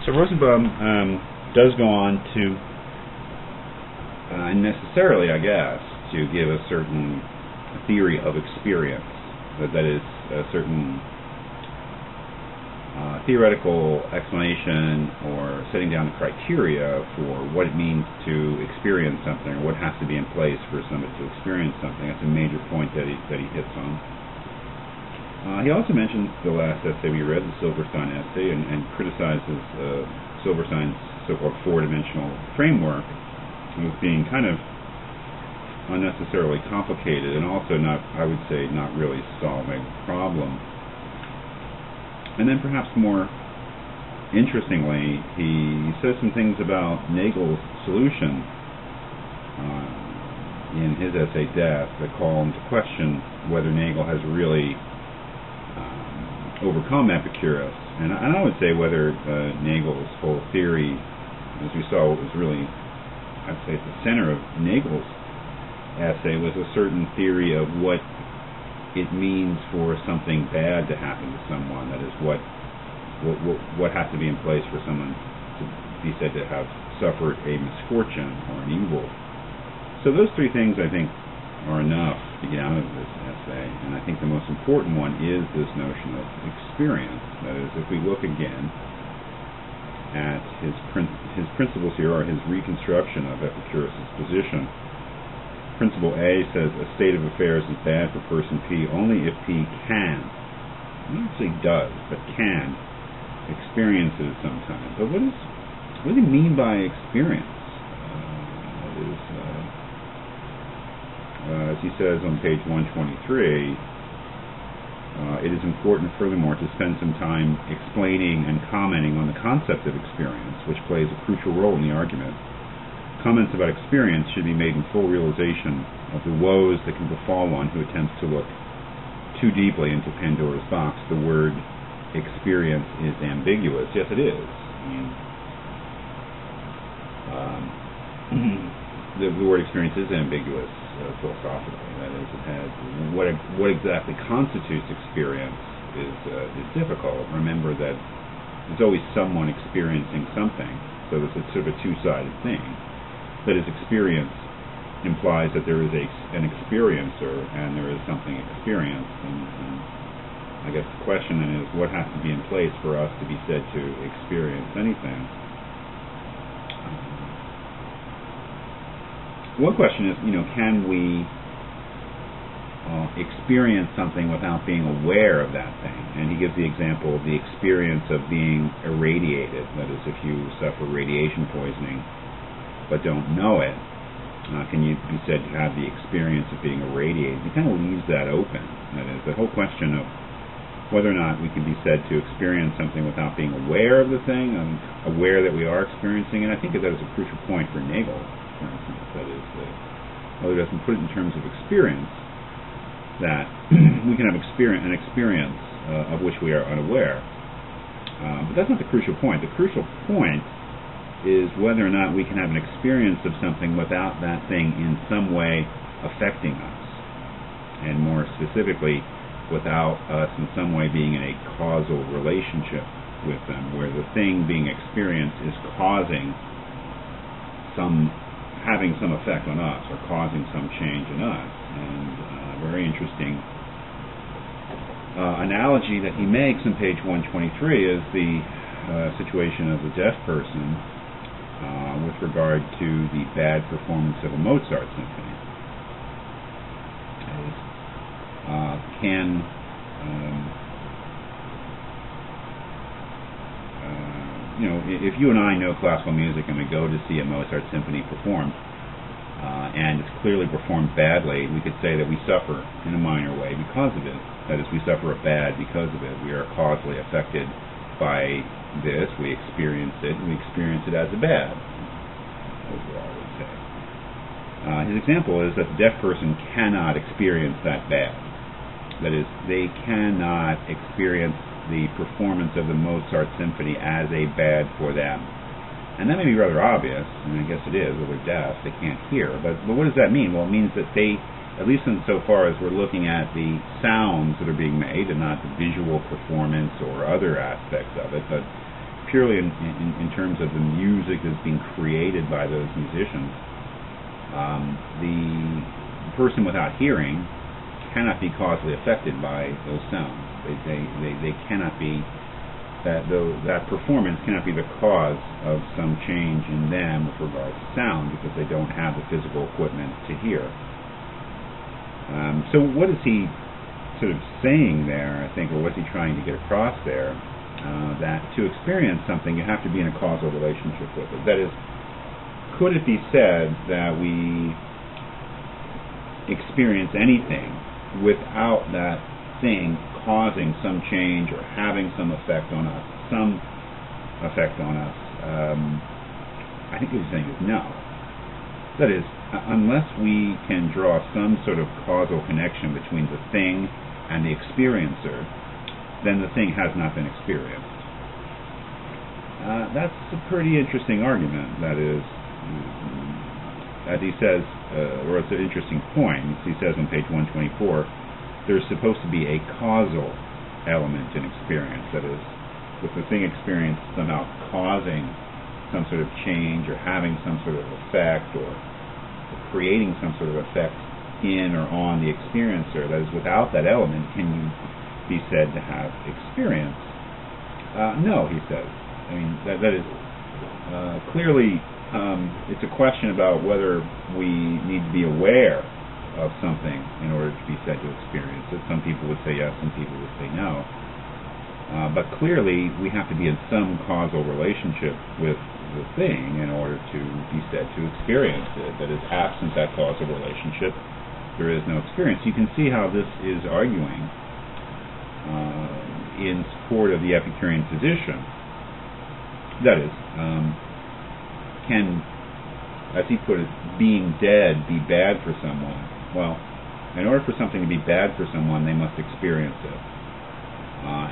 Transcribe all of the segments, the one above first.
So Rosenbaum does go on to, necessarily, I guess, to give a certain theory of experience. That is, a certain theoretical explanation or setting down the criteria for what it means to experience something, or what has to be in place for somebody to experience something. That's a major point that he hits on. He also mentions the last essay we read, the Silverstein essay, and criticizes Silverstein's so-called four-dimensional framework as being kind of unnecessarily complicated and also not, I would say, not really solving the problem. And then perhaps more interestingly, he says some things about Nagel's solution in his essay Death that call into question whether Nagel has really overcome Epicurus. And I would say whether Nagel's whole theory, as we saw, was really, I'd say at the center of Nagel's essay, was a certain theory of what it means for something bad to happen to someone. That is, what has to be in place for someone to be said to have suffered a misfortune or an evil. So those three things, I think, are enough to get out of this essay. And I think the most important one is this notion of experience. That is, if we look again at his principles here, or his reconstruction of Epicurus' position, Principle A says a state of affairs is bad for person P only if P can, not actually does, but can, experience it sometimes. But what do you mean by experience? That is, as he says on page 123, it is important furthermore to spend some time explaining and commenting on the concept of experience, which plays a crucial role in the argument. Comments about experience should be made in full realization of the woes that can befall one who attempts to look too deeply into Pandora's box. The word experience is ambiguous. Yes, it is. I mean, the word experience is ambiguous philosophically. That is, it has what exactly constitutes experience is difficult. Remember that there's always someone experiencing something, so it's sort of a two-sided thing. That is, experience implies that there is an experiencer and there is something experienced. And I guess the question then is, what has to be in place for us to be said to experience anything? One question is, can we experience something without being aware of that thing? And he gives the example of the experience of being irradiated. That is, if you suffer radiation poisoning but don't know it, can you be said to have the experience of being irradiated? He kind of leaves that open. That is, the whole question of whether or not we can be said to experience something without being aware of the thing, and aware that we are experiencing it. I think that is a crucial point for Nagel, for instance. That is, although he doesn't put it in terms of experience, that we can have an experience of which we are unaware. But that's not the crucial point. The crucial point is whether or not we can have an experience of something without that thing in some way affecting us, and more specifically, without us in some way being in a causal relationship with them, where the thing being experienced is having some effect on us, or causing some change in us. And a very interesting analogy that he makes on page 123 is the situation of the deaf person with regard to the bad performance of a Mozart symphony. If you and I know classical music and we go to see a Mozart symphony performed, and it's clearly performed badly, we could say that we suffer in a minor way because of it. That is, we suffer a bad because of it. We are causally affected by this. We experience it, and we experience it as a bad, overall, I would say. His example is that the deaf person cannot experience that bad. That is, they cannot experience the performance of the Mozart symphony as a bad for them. And that may be rather obvious, and I guess it is. Well, they're deaf, they can't hear. But what does that mean? Well, it means that they, at least insofar as we're looking at the sounds that are being made and not the visual performance or other aspects of it, but purely in terms of the music that's being created by those musicians, the person without hearing cannot be causally affected by those sounds. They cannot be, that performance cannot be the cause of some change in them with regard to sound, because they don't have the physical equipment to hear. So what is he sort of saying there, I think, or what's he trying to get across there? That to experience something, you have to be in a causal relationship with it. That is, could it be said that we experience anything without that thing causing some change or having some effect on us? I think what he's saying is no. That is, unless we can draw some sort of causal connection between the thing and the experiencer, then the thing has not been experienced. That's a pretty interesting argument. That is, as he says, or it's an interesting point. He says on page 124, there's supposed to be a causal element in experience. That is, with the thing experienced somehow causing some sort of change or having some sort of effect or creating some sort of effect in or on the experiencer. That is, without that element, can you be said to have experience? No, he says. I mean, that is clearly, it's a question about whether we need to be aware of something in order to be said to experience it. Some people would say yes, some people would say no. But clearly, we have to be in some causal relationship with the thing in order to be said to experience it. That is, absent that causal relationship, there is no experience. You can see how this is arguing in support of the Epicurean position. That is, can, as he put it, being dead be bad for someone? Well, in order for something to be bad for someone, they must experience it.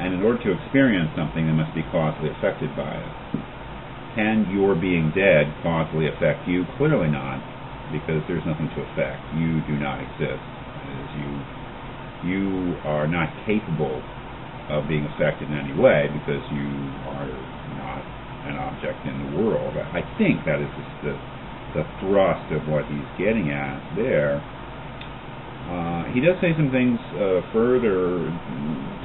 And in order to experience something, they must be causally affected by it. Can your being dead causally affect you? Clearly not, because there's nothing to affect. You do not exist. You are not capable of being affected in any way because you are not an object in the world. I think that is the thrust of what he's getting at there. He does say some things further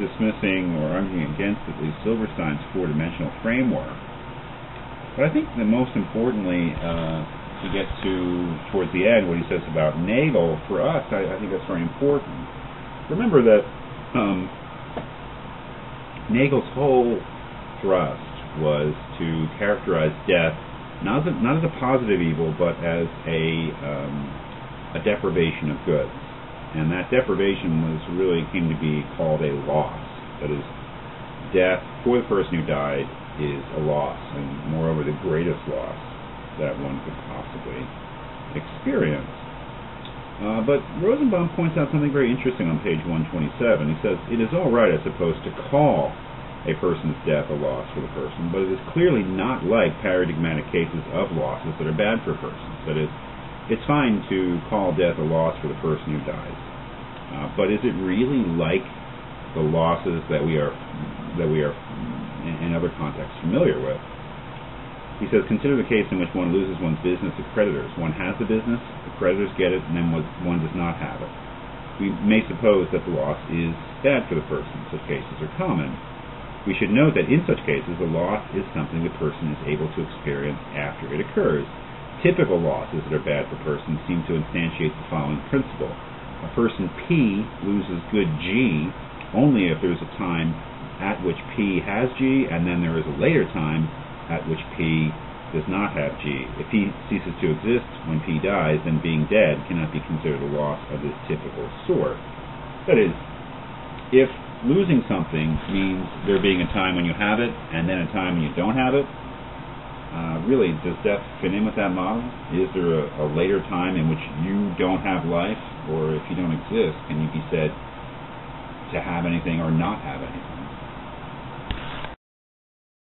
dismissing or arguing against at least Silverstein's four-dimensional framework. But I think that most importantly, to get to towards the end, what he says about Nagel, for us, I think that's very important. Remember that Nagel's whole thrust was to characterize death not as a positive evil, but as a deprivation of goods. And that deprivation came to be called a loss. That is, death for the person who died is a loss, and moreover the greatest loss that one could possibly experience. But Rosenbaum points out something very interesting on page 127. He says, it is all right, I suppose, to call a person's death a loss for the person, but it is clearly not like paradigmatic cases of losses that are bad for persons. That is, it's fine to call death a loss for the person who dies, but is it really like the losses that we are in other contexts familiar with? He says, consider the case in which one loses one's business to creditors. One has the business, the creditors get it, and then one does not have it. We may suppose that the loss is bad for the person. Such cases are common. We should note that in such cases, the loss is something the person is able to experience after it occurs. Typical losses that are bad for persons seem to instantiate the following principle. A person P loses good G only if there is a time at which P has G, and then there is a later time at which P does not have G. If P ceases to exist when P dies, then being dead cannot be considered a loss of this typical sort. That is, if losing something means there being a time when you have it and then a time when you don't have it, really, does death fit in with that model? Is there a later time in which you don't have life, or if you don't exist, can you be said to have anything or not have anything?